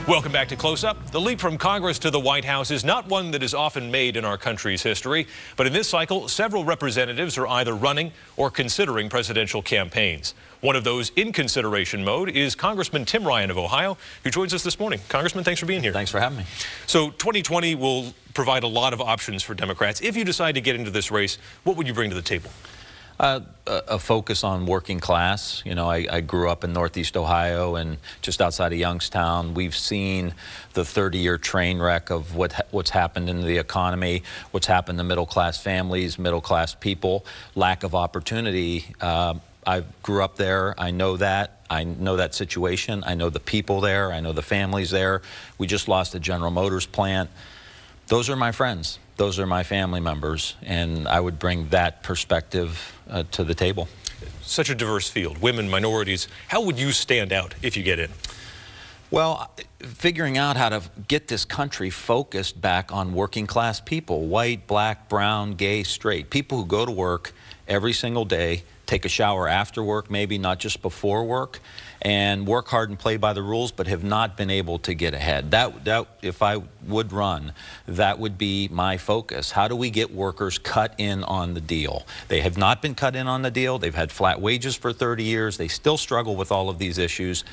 Welcome back to Close Up. The leap from Congress to the White House is not one that is often made in our country's history, but in this cycle, several representatives are either running or considering presidential campaigns. One of those in consideration mode is Congressman Tim Ryan of Ohio, who joins us this morning. Congressman, thanks for being here. Thanks for having me. So 2020 will provide a lot of options for Democrats. If you decide to get into this race, what would you bring to the table? A focus on working class. You know, I grew up in Northeast Ohio and just outside of Youngstown. We've seen the 30-year train wreck of what's happened in the economy, what's happened to middle-class families, middle-class people, lack of opportunity. I grew up there. I know that. I know that situation. I know the people there. I know the families there. We just lost a General Motors plant. Those are my friends. Those are my family members, and I would bring that perspective to the table. Such a diverse field, women, minorities. How would you stand out if you get in? Well, figuring out how to get this country focused back on working class people, white, black, brown, gay, straight, people who go to work every single day, take a shower after work, maybe not just before work, and work hard and play by the rules, but have not been able to get ahead. That if I would run, that would be my focus. How do we get workers cut in on the deal? They have not been cut in on the deal. They've had flat wages for 30 years. They still struggle with all of these issues.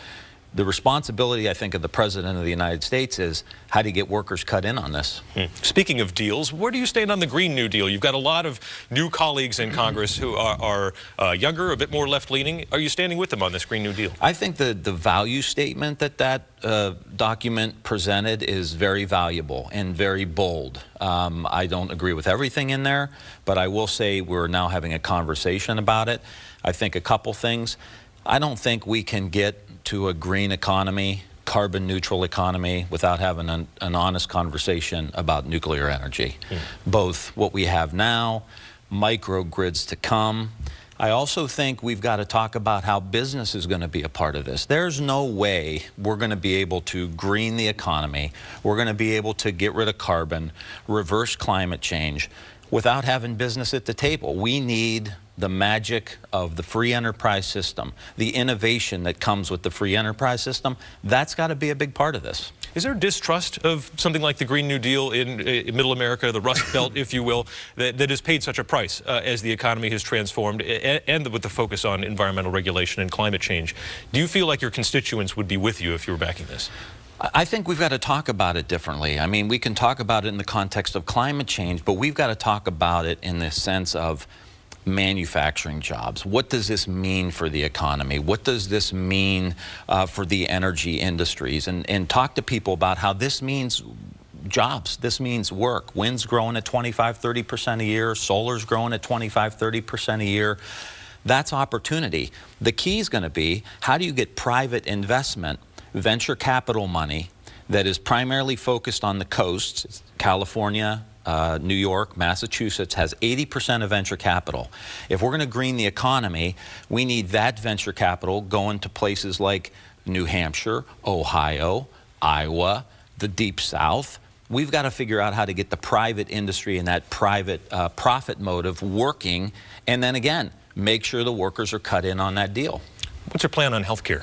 The responsibility, I think, of the President of the United States is how do you get workers cut in on this? Speaking of deals, where do you stand on the Green New Deal? You've got a lot of new colleagues in Congress who are younger, a bit more left-leaning. Are you standing with them on this Green New Deal? I think the value statement that document presented is very valuable and very bold. I don't agree with everything in there, but I will say we're now having a conversation about it. I think a couple things. I don't think we can get to a green economy, carbon neutral economy, without having an honest conversation about nuclear energy. Both what we have now, microgrids to come. I also think we've got to talk about how business is going to be a part of this. There's no way we're going to be able to green the economy, we're going to be able to get rid of carbon, reverse climate change, without having business at the table. We need the magic of the free enterprise system, the innovation that comes with the free enterprise system. That's got to be a big part of this. Is there distrust of something like the Green New Deal in Middle America, the Rust Belt, if you will, that has paid such a price as the economy has transformed and with the focus on environmental regulation and climate change? Do you feel like your constituents would be with you if you were backing this? I think we've got to talk about it differently. I mean, we can talk about it in the context of climate change, but we've got to talk about it in the sense of manufacturing jobs. What does this mean for the economy? What does this mean for the energy industries? And talk to people about how this means jobs. This means work. Wind's growing at 25–30% a year. Solar's growing at 25–30% a year. That's opportunity. The key is going to be, how do you get private investment, venture capital money that is primarily focused on the coasts? California, New York, Massachusetts has 80% of venture capital. If we're going to green the economy, we need that venture capital going to places like New Hampshire, Ohio, Iowa, the Deep South. We've got to figure out how to get the private industry and that private profit motive working, and then again, make sure the workers are cut in on that deal. What's your plan on health care?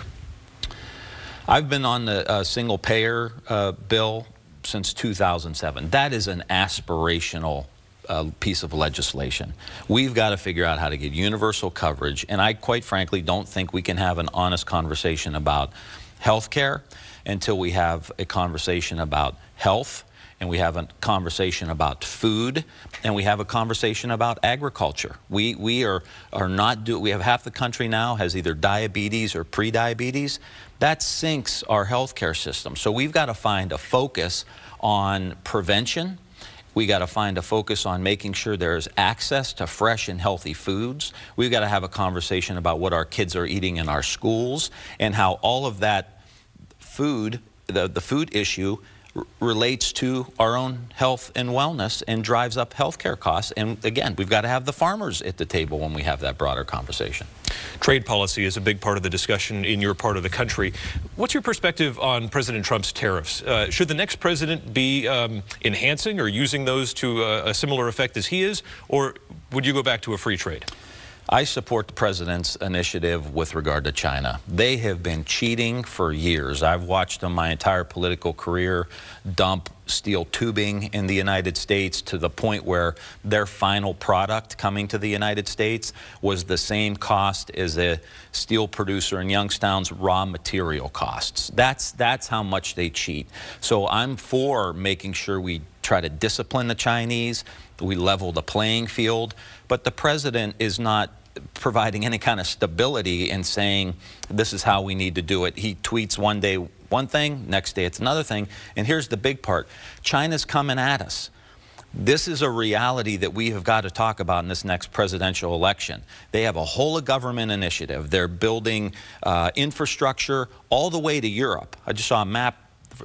I've been on the single-payer bill since 2007. That is an aspirational piece of legislation. We've got to figure out how to get universal coverage, and I quite frankly don't think we can have an honest conversation about health care until we have a conversation about health, and we have a conversation about food, and we have a conversation about agriculture. We have half the country now has either diabetes or pre-diabetes. That sinks our healthcare system. So we've got to find a focus on prevention. We got to find a focus on making sure there's access to fresh and healthy foods. We've got to have a conversation about what our kids are eating in our schools and how all of that food, the food issue, relates to our own health and wellness and drives up healthcare costs. And again, we've got to have the farmers at the table when we have that broader conversation. Trade policy is a big part of the discussion in your part of the country. What's your perspective on President Trump's tariffs? Should the next president be enhancing or using those to a similar effect as he is, or would you go back to a free trade? I support the president's initiative with regard to China. They have been cheating for years. I've watched them my entire political career dump steel tubing in the United States to the point where their final product coming to the United States was the same cost as a steel producer in Youngstown's raw material costs. That's how much they cheat. So I'm for making sure we try to discipline the Chinese, we level the playing field, but the president is not providing any kind of stability and saying this is how we need to do it. He tweets one day one thing, next day it's another thing, and here's the big part. China's coming at us. This is a reality that we have got to talk about in this next presidential election. They have a whole of government initiative. They're building infrastructure all the way to Europe. I just saw a map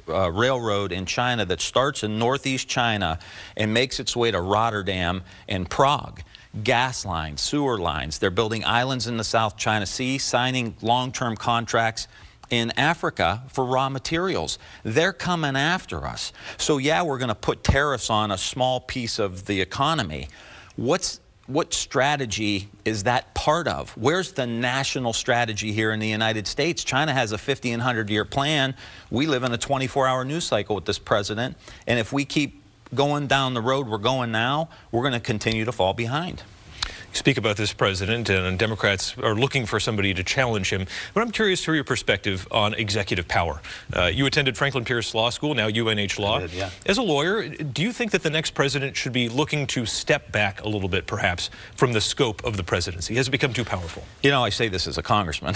railroad in China that starts in northeast China and makes its way to Rotterdam and Prague. Gas lines, sewer lines. They're building islands in the South China Sea, signing long-term contracts in Africa for raw materials. They're coming after us. So yeah, we're going to put tariffs on a small piece of the economy. What strategy is that part of? Where's the national strategy here in the United States? China has a 50 and 100-year plan. We live in a 24-hour news cycle with this president. And if we keep going down the road we're going now, we're going to continue to fall behind. You speak about this president, and Democrats are looking for somebody to challenge him. But I'm curious to your perspective on executive power. You attended Franklin Pierce Law School, now UNH Law. I did, yeah. As a lawyer, do you think that the next president should be looking to step back a little bit, perhaps, from the scope of the presidency? Has it become too powerful? You know, I say this as a congressman,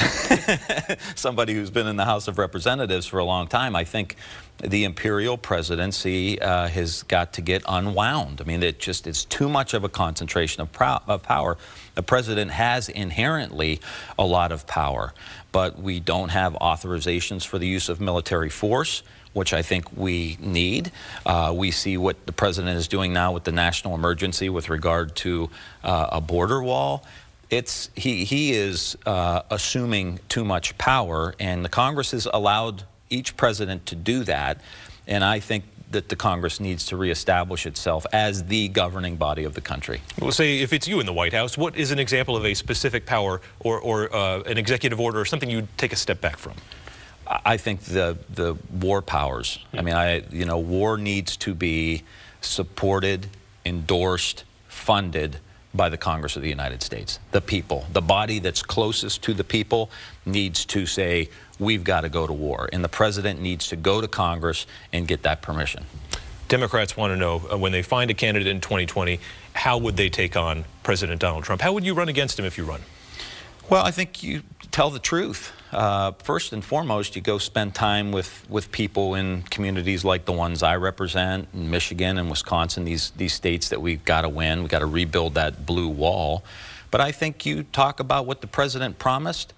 somebody who's been in the House of Representatives for a long time. I think the imperial presidency has got to get unwound. I mean, it's too much of a concentration of power. The president has inherently a lot of power, but we don't have authorizations for the use of military force, which I think we need. We see what the president is doing now with the national emergency with regard to a border wall. He is assuming too much power, and the Congress has allowed each president to do that, and I think that the Congress needs to reestablish itself as the governing body of the country. Well, say if it's you in the White House, what is an example of a specific power or an executive order or something you'd take a step back from? I think the war powers. I mean, war needs to be supported, endorsed, funded by the Congress of the United States. The people, the body that's closest to the people needs to say, we've got to go to war. And the president needs to go to Congress and get that permission. Democrats want to know, when they find a candidate in 2020, how would they take on President Donald Trump? How would you run against him if you run? Well, I think you tell the truth. First and foremost, you go spend time with people in communities like the ones I represent, in Michigan and Wisconsin, these states that we've got to win. We've got to rebuild that blue wall. But I think you talk about what the president promised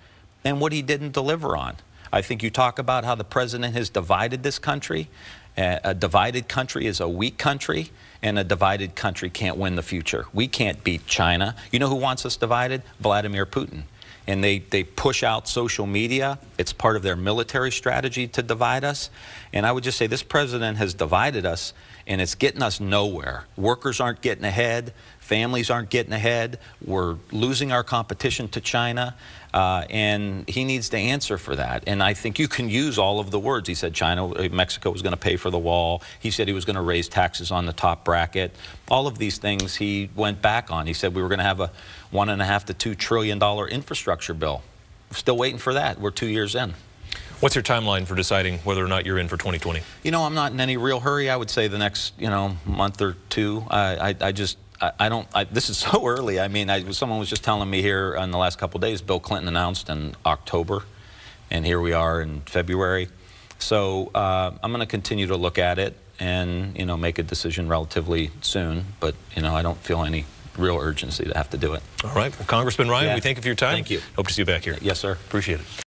and what he didn't deliver on. I think you talk about how the president has divided this country. A divided country is a weak country, and a divided country can't win the future. We can't beat China. You know who wants us divided? Vladimir Putin. And they push out social media. It's part of their military strategy to divide us. And I would just say this president has divided us, and it's getting us nowhere. Workers aren't getting ahead. Families aren't getting ahead. We're losing our competition to China. And he needs to answer for that. And I think you can use all of the words. He said Mexico was going to pay for the wall. He said he was going to raise taxes on the top bracket. All of these things he went back on. He said we were going to have a $1.5 to $2 trillion infrastructure bill. We're still waiting for that. We're 2 years in. What's your timeline for deciding whether or not you're in for 2020? You know, I'm not in any real hurry. I would say the next, month or two. This is so early. I mean, someone was just telling me here in the last couple of days, Bill Clinton announced in October, and here we are in February. So I'm going to continue to look at it and, make a decision relatively soon. But, I don't feel any real urgency to have to do it. All right. Well, Congressman Ryan, we thank you for your time. Thank you. Hope to see you back here. Yes, sir. Appreciate it.